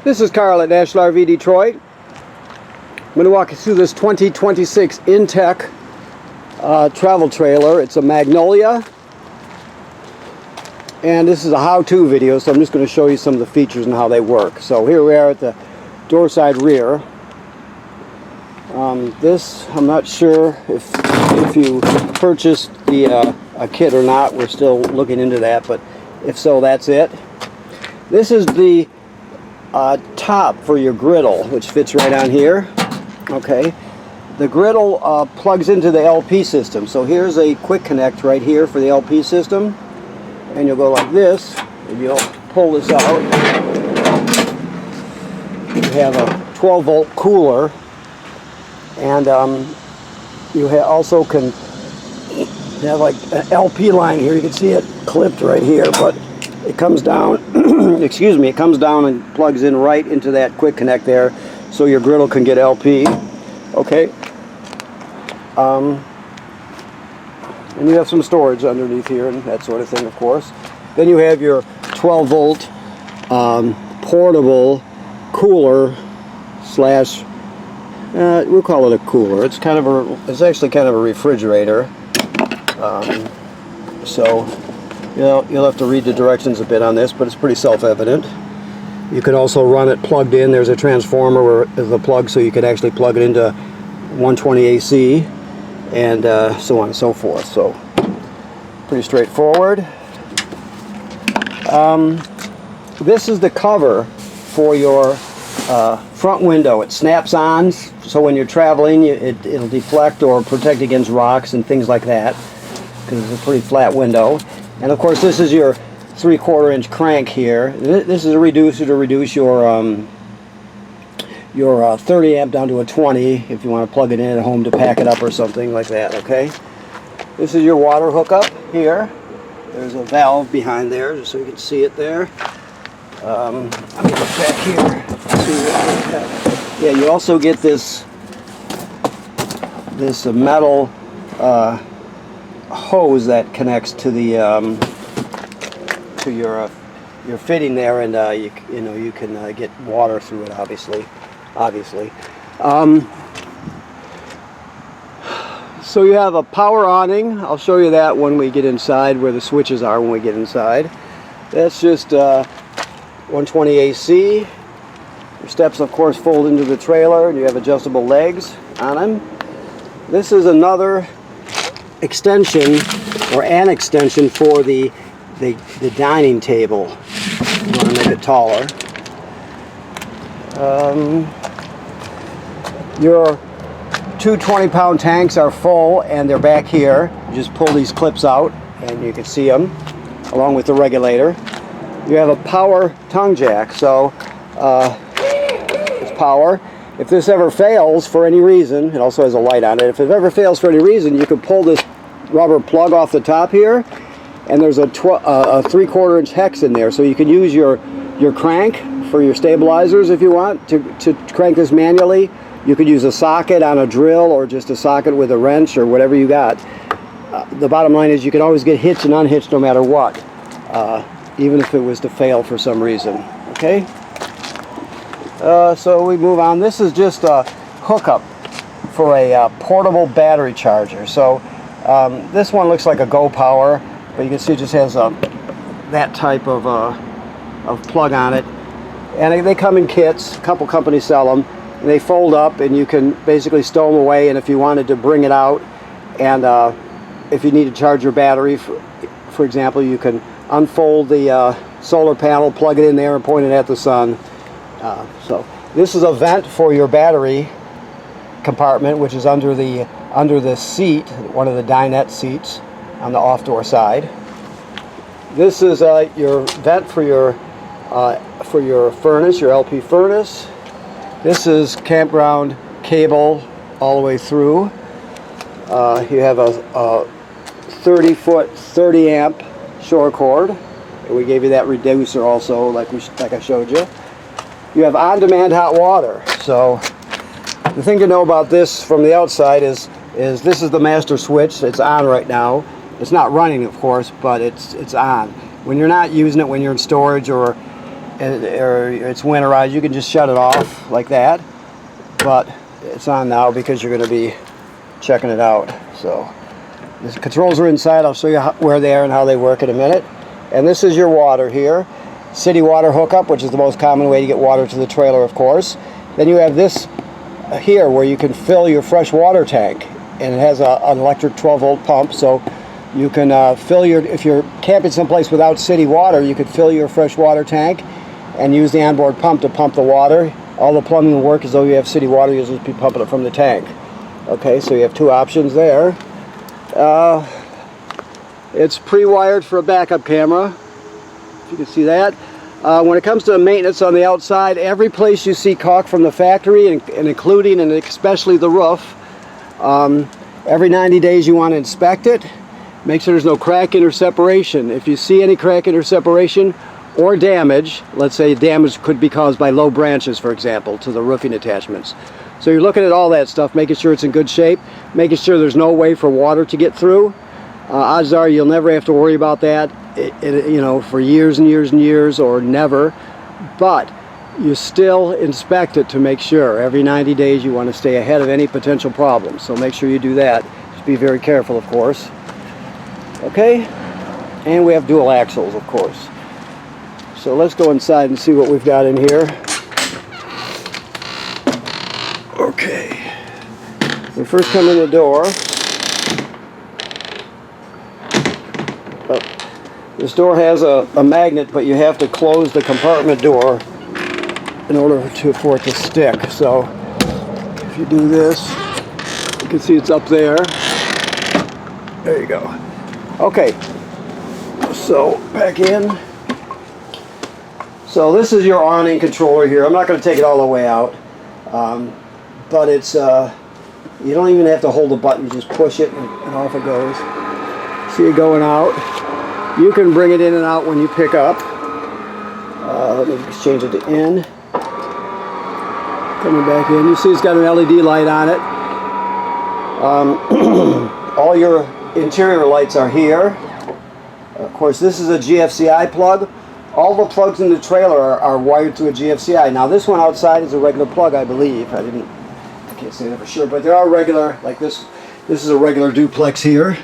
This is Carl at National RV Detroit. I'm going to walk you through this 2026 Intech travel trailer. It's a Magnolia, and this is a how-to video, so I'm just going to show you some of the features and how they work. So here we are at the door side rear. This, I'm not sure if you purchased the a kit or not. We're still looking into that, but if so, that's it. This is the top for your griddle, which fits right on here. Okay, the griddle plugs into the LP system. So here's a quick connect right here for the LP system, and you'll go like this, and you'll pull this out. You have a 12-volt cooler, and you also can have like an LP line here. You can see it clipped right here, but it comes down. Excuse me, it comes down and plugs in right into that quick connect there, so your griddle can get LP. Okay. And you have some storage underneath here and that sort of thing, of course. Then you have your 12-volt portable cooler slash. We'll call it a cooler. It's actually kind of a refrigerator. So you'll have to read the directions a bit on this, but it's pretty self-evident. You can also run it plugged in. There's a transformer where the plug, so you could actually plug it into 120 AC, and so on and so forth. So pretty straightforward. This is the cover for your front window. It snaps on, so when you're traveling, it'll deflect or protect against rocks and things like that, because it's a pretty flat window. And of course, this is your 3/4 inch crank here. This is a reducer to reduce your 30 amp down to a 20 if you want to plug it in at home to pack it up or something like that. Okay. This is your water hookup here. There's a valve behind there, just so you can see it there. Let me look back here. Yeah, you also get this metal hose that connects to the to your fitting there, and you can get water through it. Obviously. So you have a power awning. I'll show you that when we get inside, where the switches are when we get inside. That's just 120 AC. Your steps, of course, fold into the trailer, and you have adjustable legs on them. This is another extension, or an extension, for the dining table. You want to make it taller. Your two 20-pound tanks are full, and they're back here. You just pull these clips out, and you can see them, along with the regulator. You have a power tongue jack, so it's power. If this ever fails for any reason, it also has a light on it. If it ever fails for any reason, you can pull this rubber plug off the top here, and there's a 3/4 inch hex in there, so you can use your crank for your stabilizers if you want to crank this manually. You could use a socket on a drill, or just a socket with a wrench, or whatever you got. The bottom line is you can always get hitched and unhitched no matter what, even if it was to fail for some reason. Okay. So we move on. This is just a hookup for a portable battery charger. So this one looks like a Go Power, but you can see it just has that type of plug on it. And they come in kits. A couple companies sell them. And they fold up, and you can basically stow them away. And if you wanted to bring it out, and if you need to charge your battery, for example, you can unfold the solar panel, plug it in there, and point it at the sun. So this is a vent for your battery compartment, which is under the seat, one of the dinette seats on the off-door side. This is your vent for your furnace, your LP furnace. This is campground cable all the way through. You have a 30-foot, 30 amp shore cord. We gave you that reducer also, like I showed you. You have on-demand hot water. So the thing to know about this from the outside is this is the master switch. It's on right now. It's not running, of course, but it's on. When you're not using it, when you're in storage or or it's winterized, you can just shut it off like that. But it's on now because you're going to be checking it out. So the controls are inside. I'll show you where they are and how they work in a minute. And this is your water here. City water hookup, which is the most common way to get water to the trailer, of course. Then you have this here where you can fill your fresh water tank, and it has an electric 12-volt pump, so you can fill your, if you're camping someplace without city water, you could fill your fresh water tank and use the onboard pump to pump the water. All the plumbing will work as though you have city water. You'll just be pumping it from the tank. Okay, so you have two options there. It's pre-wired for a backup camera, if you can see that. When it comes to maintenance on the outside, every place you see caulk from the factory, and including and especially the roof, every 90 days you want to inspect it. Make sure there's no cracking or separation. If you see any cracking or separation or damage, let's say damage could be caused by low branches, for example, to the roofing attachments. So you're looking at all that stuff, making sure it's in good shape, making sure there's no way for water to get through. Odds are you'll never have to worry about that, you know, for years and years and years, or never. But you still inspect it to make sure. Every 90 days you want to stay ahead of any potential problems. So make sure you do that. Just be very careful, of course. Okay, and we have dual axles, of course. So let's go inside and see what we've got in here. Okay, we first come in the door. This door has a magnet, but you have to close the compartment door in order for it to stick. So if you do this, you can see it's up there. There you go. Okay, so back in. So this is your awning controller here. I'm not going to take it all the way out, but it's you don't even have to hold the button. You just push it and off it goes. See it going out. You can bring it in and out when you pick up. Let me just change it to in. Coming back in. You see it's got an LED light on it. All your interior lights are here. Of course, this is a GFCI plug. All the plugs in the trailer are wired through a GFCI. Now this one outside is a regular plug, I believe. I can't say that for sure, but they are regular. Like this is a regular duplex here.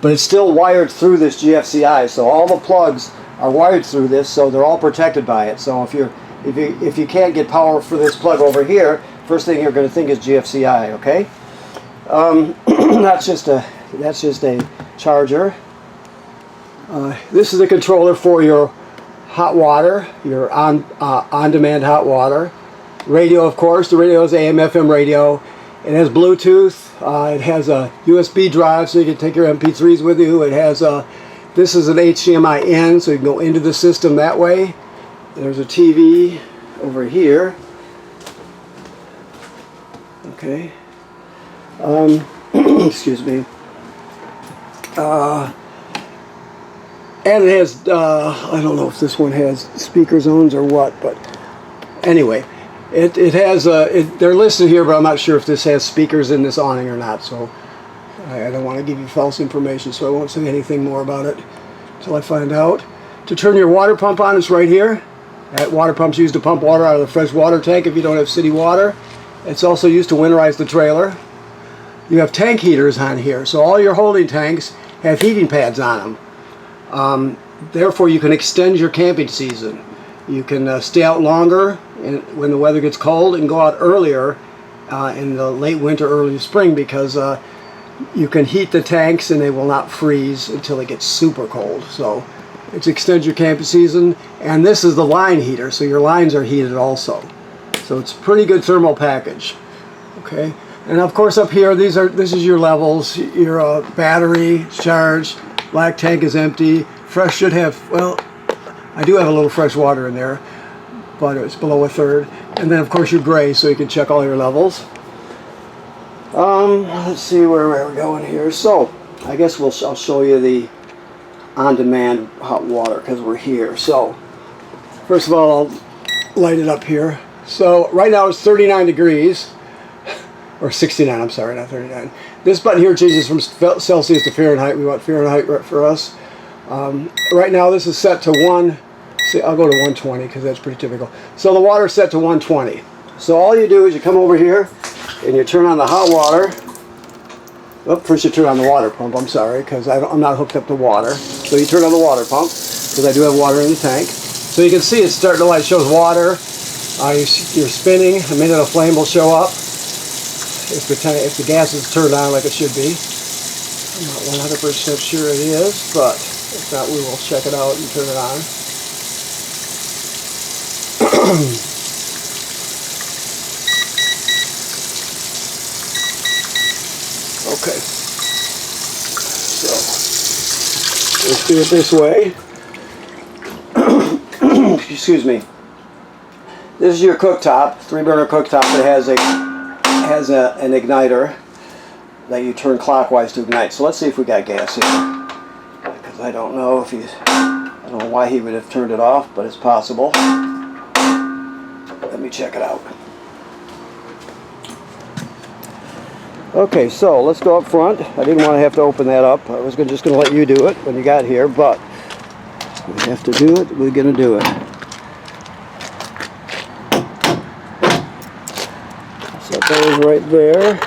But it's still wired through this GFCI, so all the plugs are wired through this, so they're all protected by it. So if you can't get power for this plug over here, first thing you're going to think is GFCI. Okay, that's just a charger. This is a controller for your hot water, your on-demand hot water. Radio, of course. The radio is AM/FM radio. It has Bluetooth. It has a USB drive, so you can take your MP3s with you. It has this is an HDMI in, so you can go into the system that way. There's a TV over here. Okay. Excuse me. And it has, I don't know if this one has speaker zones or what, but anyway. It has, they're listed here, but I'm not sure if this has speakers in this awning or not, so I don't want to give you false information, so I won't say anything more about it until I find out. To turn your water pump on, it's right here. That water pump's used to pump water out of the fresh water tank if you don't have city water. It's also used to winterize the trailer. You have tank heaters on here, so all your holding tanks have heating pads on them. Therefore, you can extend your camping season. You can stay out longer when the weather gets cold, and go out earlier in the late winter, early spring, because you can heat the tanks and they will not freeze until it gets super cold. So it extends your camping season. And this is the line heater, so your lines are heated also. So it's a pretty good thermal package. Okay, and of course up here, this is your levels. Your battery charged, black tank is empty. Fresh should have, well, I do have a little fresh water in there, but it's below a third. And then of course your gray, so you can check all your levels. Let's see where we're going here. So I guess I'll show you the on-demand hot water because we're here. So first of all, I'll light it up here. So right now it's 39 degrees, or 69, I'm sorry, not 39. This button here changes from Celsius to Fahrenheit. We want Fahrenheit for us. Right now this is set to see, I'll go to 120 because that's pretty typical. So the water's set to 120. So all you do is you come over here and you turn on the hot water. Oh, first you turn on the water pump, I'm sorry, because I'm not hooked up to water. So you turn on the water pump, because I do have water in the tank. So you can see it's starting to light, it shows water. You're spinning, a minute a flame will show up. If the gas is turned on like it should be. I'm not 100% sure it is, but if not, we will check it out and turn it on. Okay, so let's do it this way. Excuse me. This is your cooktop, 3-burner cooktop that has an igniter that you turn clockwise to ignite. So let's see if we got gas here, because I don't know if I don't know why he would have turned it off, but it's possible. Let me check it out. Okay, so let's go up front. I didn't want to have to open that up. I was just going to let you do it when you got here, but we have to do it. We're going to do it. Set those right there.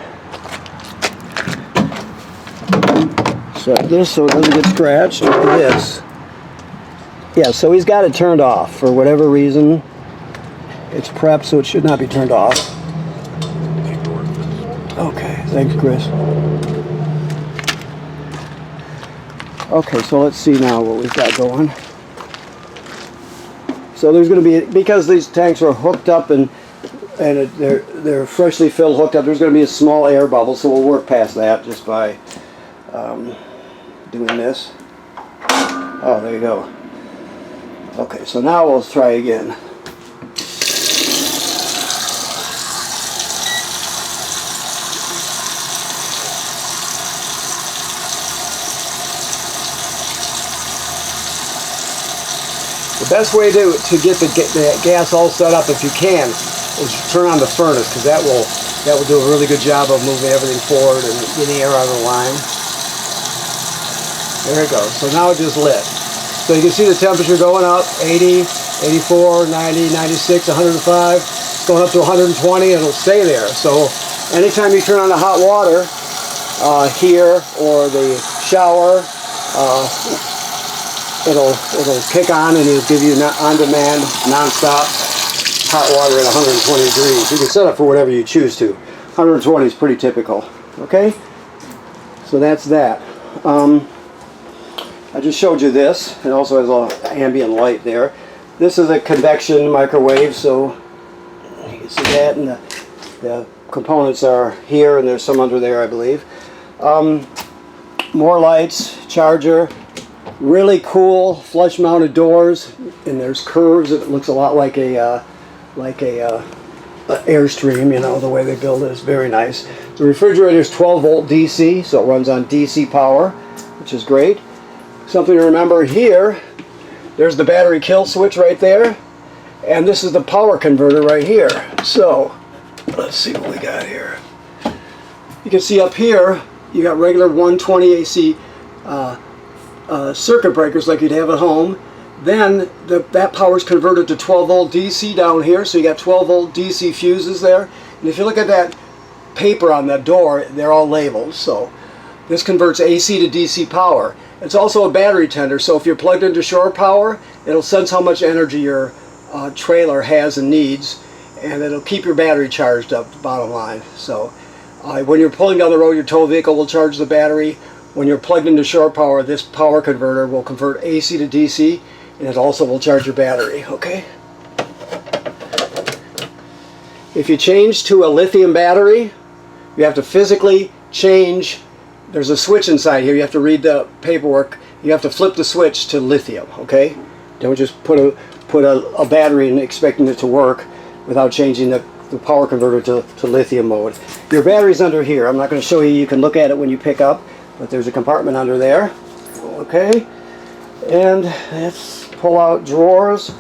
Set this so it doesn't get scratched. Look at this. Yeah, so he's got it turned off for whatever reason. It's prepped, so it should not be turned off. Okay, thanks, Chris. Okay, so let's see now what we've got going. So there's going to be, because these tanks are hooked up and they're freshly filled, hooked up, there's going to be a small air bubble, so we'll work past that just by doing this. Oh, there you go. Okay, so now we'll try again. The best way to get the gas all set up, if you can, is turn on the furnace, because that will do a really good job of moving everything forward and getting air out of the line. There it goes. So now it just lit. So you can see the temperature going up, 80, 84, 90, 96, 105. It's going up to 120, and it'll stay there. So anytime you turn on the hot water here or the shower, it'll kick on and it'll give you on-demand, non-stop hot water at 120 degrees. You can set it for whatever you choose to. 120 is pretty typical. Okay? So that's that. I just showed you this. It also has a ambient light there. This is a convection microwave, so you can see that, and the components are here, and there's some under there, I believe. More lights, charger. Really cool flush mounted doors, and there's curves. It looks a lot like a Airstream, you know, the way they build it is very nice. The refrigerator is 12 volt DC, so it runs on DC power, which is great. Something to remember here, there's the battery kill switch right there, and this is the power converter right here. So let's see what we got here. You can see up here you got regular 120 AC circuit breakers like you'd have at home. Then that power is converted to 12 volt DC down here, so you got 12 volt DC fuses there. And if you look at that paper on that door, they're all labeled. So this converts AC to DC power. It's also a battery tender, so if you're plugged into shore power, it'll sense how much energy your trailer has and needs, and it'll keep your battery charged up, bottom line. So when you're pulling down the road, your tow vehicle will charge the battery. When you're plugged into shore power, this power converter will convert AC to DC, and it also will charge your battery. Okay? If you change to a lithium battery, you have to physically change. There's a switch inside here. You have to read the paperwork. You have to flip the switch to lithium. Okay? Don't just put a battery in expecting it to work without changing the power converter to lithium mode. Your battery's under here. I'm not going to show you. You can look at it when you pick up, but there's a compartment under there. Okay? And let's pull out drawers.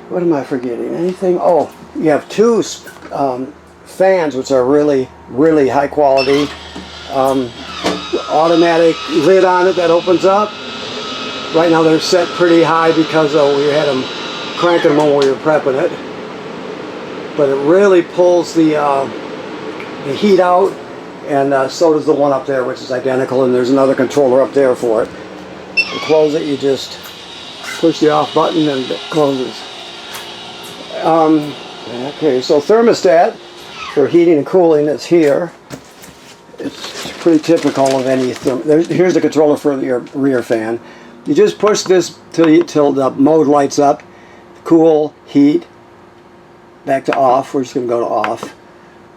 What am I forgetting? Anything? Oh, you have two fans, which are really, really high quality. Automatic lid on it that opens up. Right now they're set pretty high because we had them cranking them when we were prepping it. But it really pulls the heat out, and so does the one up there, which is identical, and there's another controller up there for it. To close it, you just push the off button and it closes. Okay, so thermostat for heating and cooling is here. It's pretty typical of any here's the controller for your rear fan. You just push this till the mode lights up. Cool, heat, back to off. We're just going to go to off.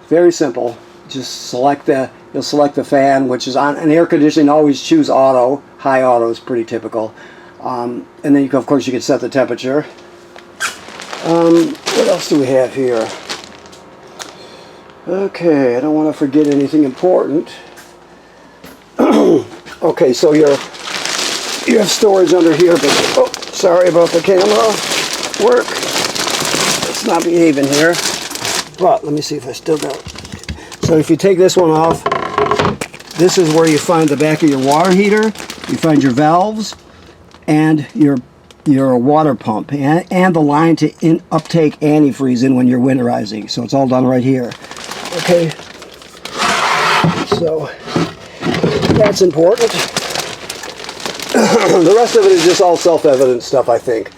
Very simple. Just you'll select the fan, which is on an air conditioning. Always choose auto. High auto is pretty typical. And then of course you can set the temperature. What else do we have here? Okay, I don't want to forget anything important. Okay, so you have storage under here, but oh, sorry about the camera work. It's not behaving here. But let me see if I still got it. So if you take this one off, this is where you find the back of your water heater. You find your valves and your water pump and the line to uptake antifreeze in when you're winterizing. So it's all done right here. Okay, so that's important. The rest of it is just all self-evident stuff, I think.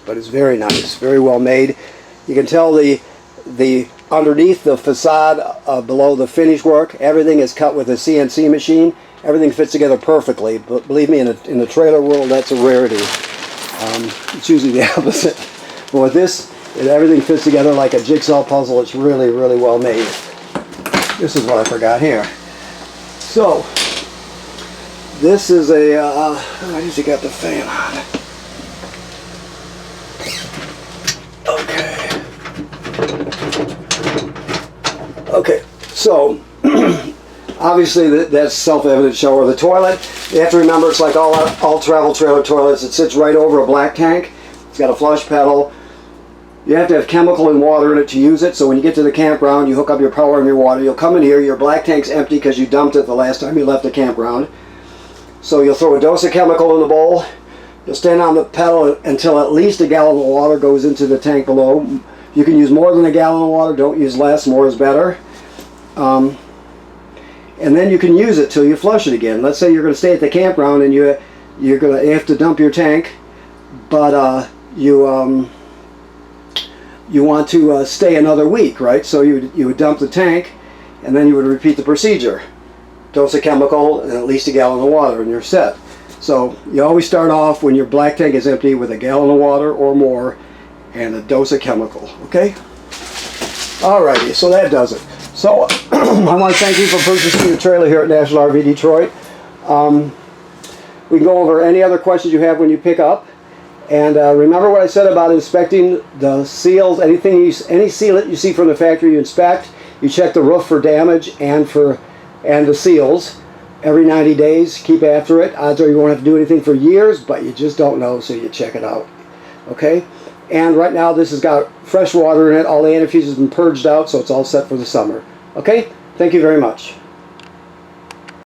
But it's very nice, very well made. You can tell the underneath the facade below the finish work, everything is cut with a CNC machine. Everything fits together perfectly, but believe me, in the trailer world, that's a rarity. It's usually the opposite. But with this, everything fits together like a jigsaw puzzle. It's really, really well made. This is what I forgot here. So, this is a, I usually got the fan on. Okay, so obviously that's self-evident shower. The toilet, you have to remember, it's like all travel trailer toilets. It sits right over a black tank. It's got a flush pedal. You have to have chemical and water in it to use it. So when you get to the campground, you hook up your power and your water. You'll come in here, your black tank's empty because you dumped it the last time you left the campground. So you'll throw a dose of chemical in the bowl. You'll stand on the pedal until at least a gallon of water goes into the tank below. You can use more than a gallon of water. Don't use less. More is better. And then you can use it till you flush it again. Let's say you're going to stay at the campground and you're going to have to dump your tank, but you want to stay another week, right? So you would dump the tank, and then you would repeat the procedure. Dose of chemical and at least a gallon of water, and you're set. So you always start off when your black tank is empty with a gallon of water or more and a dose of chemical, okay? Alrighty, so that does it. So I want to thank you for purchasing your trailer here at National RV Detroit. We can go over any other questions you have when you pick up. And remember what I said about inspecting the seals. Any sealant you see from the factory, you inspect. You check the roof for damage and the seals every 90 days. Keep after it. Odds are you won't have to do anything for years, but you just don't know, so you check it out. Okay? And right now this has got fresh water in it. All the antifreeze has been purged out, so it's all set for the summer. Okay? Thank you very much.